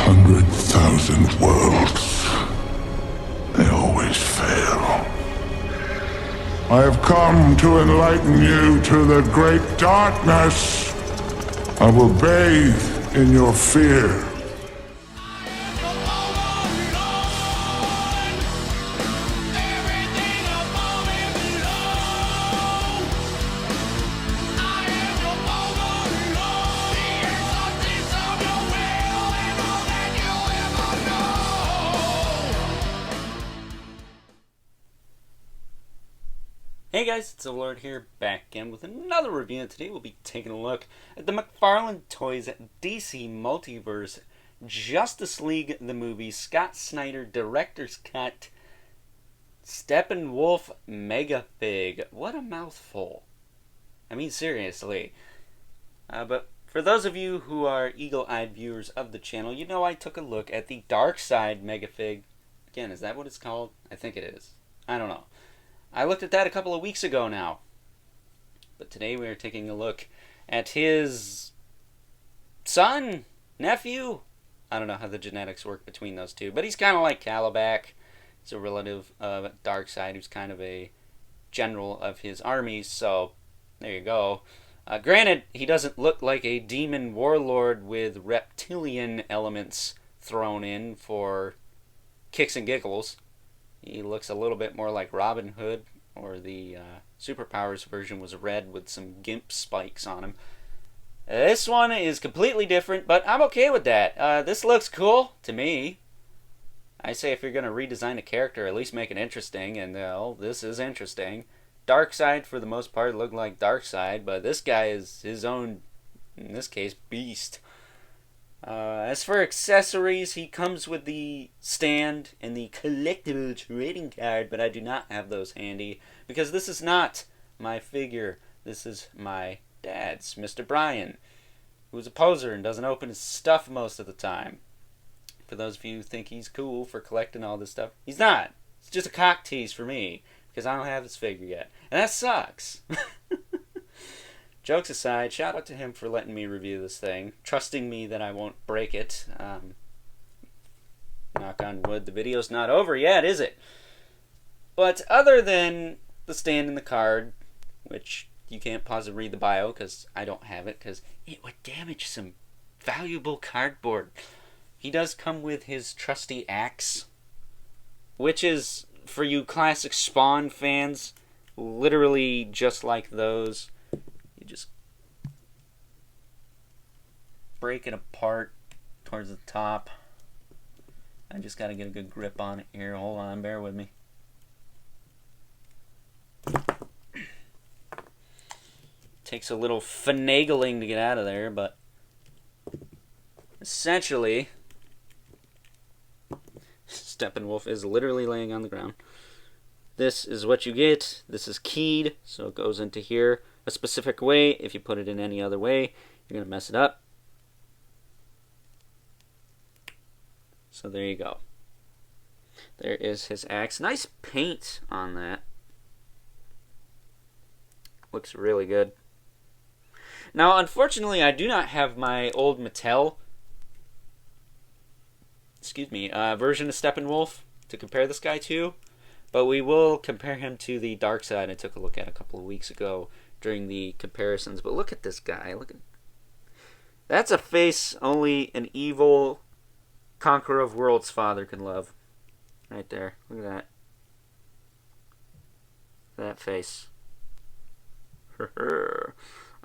100,000 worlds. They always fail. I have come to enlighten you to the great darkness. I will bathe in your fear. Hey guys, it's Overlord here, back again with another review, and today we'll be taking a look at the McFarlane Toys DC Multiverse Justice League the movie, Scott Snyder Director's Cut, Steppenwolf Megafig. What a mouthful. I mean, seriously. But for those of you who are eagle-eyed viewers of the channel, you know I took a look at the Dark Side Megafig. Again, is that what it's called? I think it is. I don't know. I looked at that a couple of weeks ago now. But today we are taking a look at his son, nephew. I don't know how the genetics work between those two, but he's kind of like Calabac. He's a relative of Darkseid, who's kind of a general of his army, so there you go. Granted, he doesn't look like a demon warlord with reptilian elements thrown in for kicks and giggles. He looks a little bit more like Robin Hood, or the Superpowers version was red with some gimp spikes on him. This one is completely different, but I'm okay with that. This looks cool to me. I say if you're going to redesign a character, at least make it interesting, and this is interesting. Darkseid, for the most part, looked like Darkseid, but this guy is his own, in this case, beast. As for accessories, he comes with the stand and the collectible trading card, but I do not have those handy because this is not my figure. This is my dad's, Mr. Brian, who's a poser and doesn't open his stuff most of the time. For those of you who think he's cool for collecting all this stuff, he's not. It's just a cock tease for me because I don't have his figure yet, and that sucks. Jokes aside, shout out to him for letting me review this thing, trusting me that I won't break it. Knock on wood, the video's not over yet, is it? But other than the stand and the card, which you can't pause and read the bio because I don't have it because it would damage some valuable cardboard. He does come with his trusty axe, which is, for you classic Spawn fans, literally just like those. You just break it apart towards the top. I just got to get a good grip on it here. Hold on, bear with me. Takes a little finagling to get out of there, but essentially, Steppenwolf is literally laying on the ground. This is what you get. This is keyed, so it goes into here a specific way. If you put it in any other way, you're going to mess it up. So there you go. There is his axe. Nice paint on that. Looks really good. Now, unfortunately, I do not have my old Mattel version of Steppenwolf to compare this guy to, but we will compare him to the Darkseid I took a look at a couple of weeks ago during the comparisons. But look at this guy. Look at that's a face only an evil conqueror of worlds father can love. Right there. Look at that. That face. He's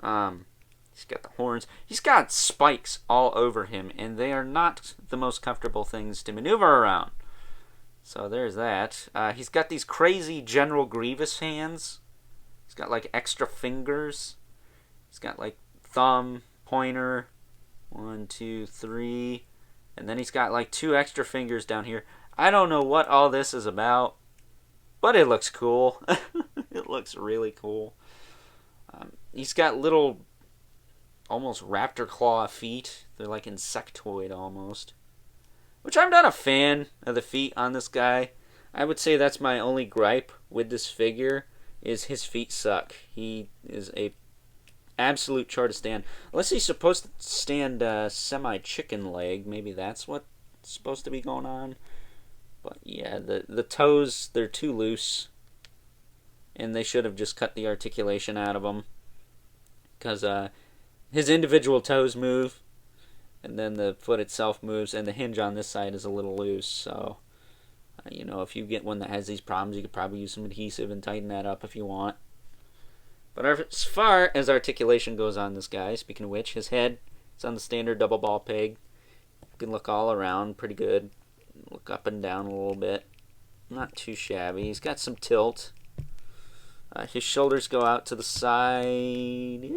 got the horns. He's got spikes all over him, and they are not the most comfortable things to maneuver around. So there's that. He's got these crazy General Grievous hands. He's got like extra fingers. He's got like thumb, pointer, 1, 2, 3, and then he's got like 2 extra fingers down here. I don't know what all this is about, but it looks cool. It looks really cool. He's got little, almost raptor claw feet. They're like insectoid almost. Which I'm not a fan of the feet on this guy. I would say that's my only gripe with this figure, is his feet suck. He is a absolute chart to stand. Unless he's supposed to stand semi-chicken leg. Maybe that's what's supposed to be going on. But yeah, the toes, they're too loose. And they should have just cut the articulation out of them. Because his individual toes move. And then the foot itself moves. And the hinge on this side is a little loose. So, you know, if you get one that has these problems, you could probably use some adhesive and tighten that up if you want. But as far as articulation goes on this guy, speaking of which, his head, it's on the standard double ball peg. You can look all around pretty good. Look up and down a little bit. Not too shabby. He's got some tilt. His shoulders go out to the side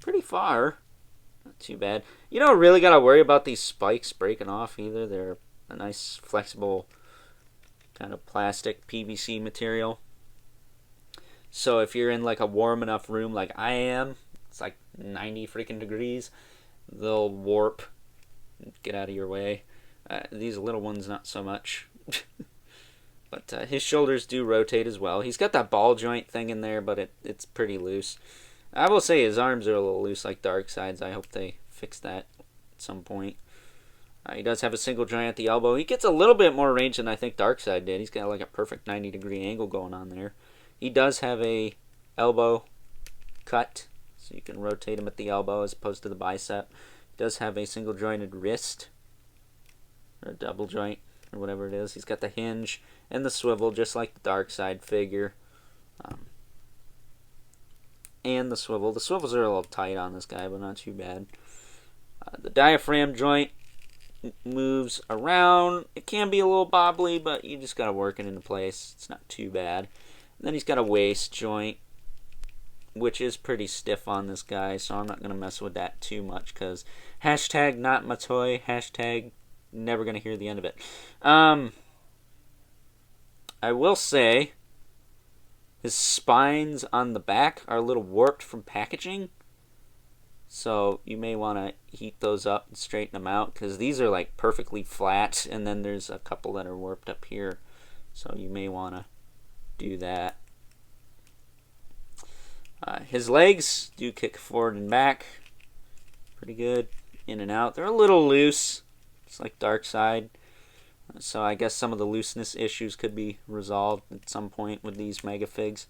pretty far. Not too bad. You don't really got to worry about these spikes breaking off either. They're a nice flexible kind of plastic PVC material. So if you're in like a warm enough room like I am, it's like 90 freaking degrees, they'll warp. Get out of your way. These little ones, not so much. But his shoulders do rotate as well. He's got that ball joint thing in there, but it's pretty loose. I will say his arms are a little loose like Darkseid's. I hope they fix that at some point. He does have a single joint at the elbow. He gets a little bit more range than I think Darkseid did. He's got like a perfect 90-degree angle going on there. He does have a elbow cut, so you can rotate him at the elbow as opposed to the bicep. He does have a single jointed wrist, or a double joint, or whatever it is. He's got the hinge and the swivel, just like the Darkseid figure. And the swivel. The swivels are a little tight on this guy, but not too bad. The diaphragm joint moves around. It can be a little bobbly, but you just got to work it into place. It's not too bad. And then he's got a waist joint, which is pretty stiff on this guy, so I'm not going to mess with that too much, because hashtag not my toy, hashtag never going to hear the end of it. I will say his spines on the back are a little warped from packaging, so you may want to heat those up and straighten them out, because these are like perfectly flat, and then there's a couple that are warped up here, so you may want to do that. His legs do kick forward and back pretty good, in and out. They're a little loose, just like Darkseid, so I guess some of the looseness issues could be resolved at some point with these Megafigs.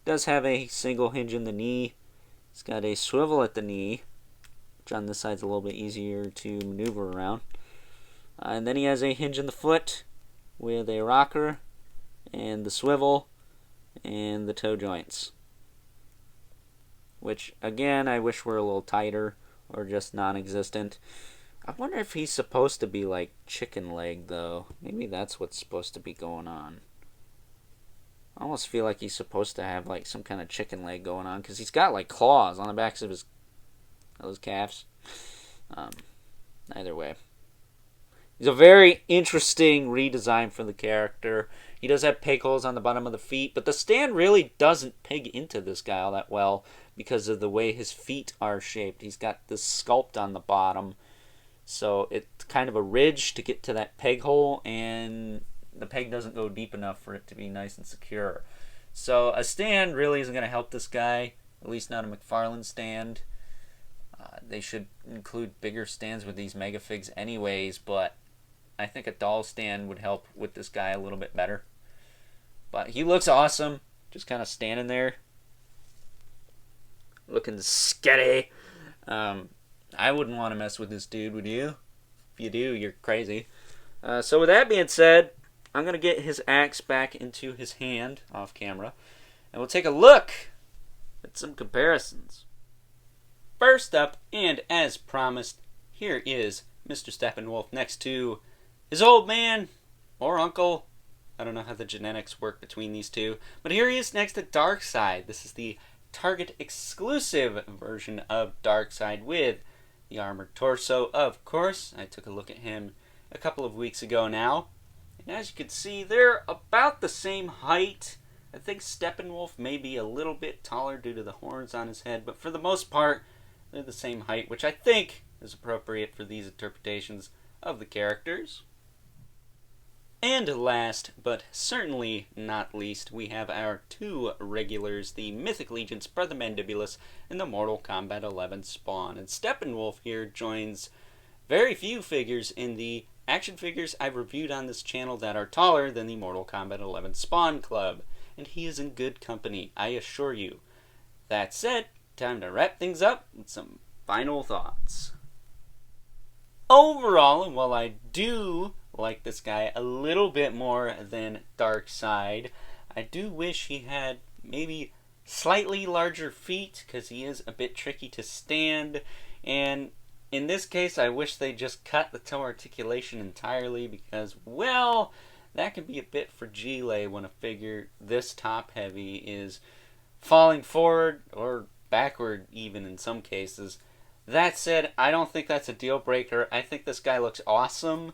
He does have a single hinge in the knee. He's got a swivel at the knee, which on this side's a little bit easier to maneuver around. And then he has a hinge in the foot with a rocker and the swivel and the toe joints, which again I wish were a little tighter or just non-existent. I wonder if he's supposed to be like chicken leg though. Maybe that's what's supposed to be going on. I almost feel like he's supposed to have like some kind of chicken leg going on, because he's got like claws on the backs of his calves. Either way, he's a very interesting redesign for the character. He does have peg holes on the bottom of the feet, but the stand really doesn't peg into this guy all that well because of the way his feet are shaped. He's got this sculpt on the bottom, so it's kind of a ridge to get to that peg hole, and the peg doesn't go deep enough for it to be nice and secure. So a stand really isn't going to help this guy, at least not a McFarlane stand. They should include bigger stands with these Megafigs anyways, but I think a doll stand would help with this guy a little bit better. But he looks awesome, just kind of standing there, looking sketty. I wouldn't want to mess with this dude, would you? If you do, you're crazy. So with that being said, I'm going to get his axe back into his hand off camera, and we'll take a look at some comparisons. First up, and as promised, here is Mr. Steppenwolf next to his old man, or uncle. I don't know how the genetics work between these two, but here he is next to Darkseid. This is the Target exclusive version of Darkseid with the armored torso, of course. I took a look at him a couple of weeks ago now, and as you can see, they're about the same height. I think Steppenwolf may be a little bit taller due to the horns on his head, but for the most part, they're the same height, which I think is appropriate for these interpretations of the characters. And last, but certainly not least, we have our two regulars, the Mythic Legion's Brother Mandibulus and the Mortal Kombat 11 Spawn. And Steppenwolf here joins very few figures in the action figures I've reviewed on this channel that are taller than the Mortal Kombat 11 Spawn Club. And he is in good company, I assure you. That said, time to wrap things up with some final thoughts. Overall, and while I do like this guy a little bit more than Darkseid, I do wish he had maybe slightly larger feet, because he is a bit tricky to stand, and in this case I wish they just cut the toe articulation entirely, because, well, that can be a bit fragile when a figure this top heavy is falling forward or backward even in some cases. That said, I don't think that's a deal breaker. I think this guy looks awesome.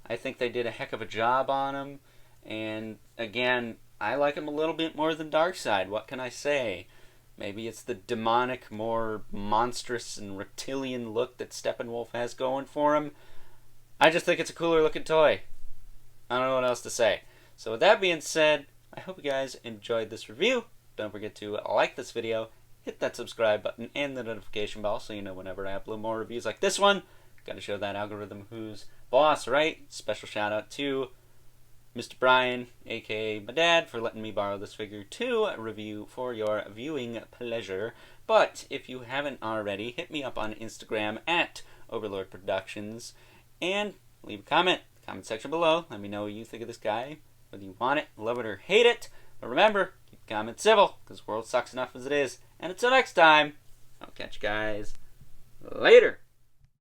I think they did a heck of a job on him. And again, I like him a little bit more than Darkseid. What can I say? Maybe it's the demonic, more monstrous and reptilian look that Steppenwolf has going for him. I just think it's a cooler looking toy. I don't know what else to say. So with that being said, I hope you guys enjoyed this review. Don't forget to like this video, hit that subscribe button and the notification bell so you know whenever I upload more reviews like this one. Gotta show that algorithm who's boss, right? Special shout out to Mr. Brian, aka my dad, for letting me borrow this figure to review for your viewing pleasure. But if you haven't already, hit me up on Instagram at Overlord Productions and leave a comment. Comment section below. Let me know what you think of this guy, whether you want it, love it, or hate it. But remember, keep comments civil, because the world sucks enough as it is. And until next time, I'll catch you guys later.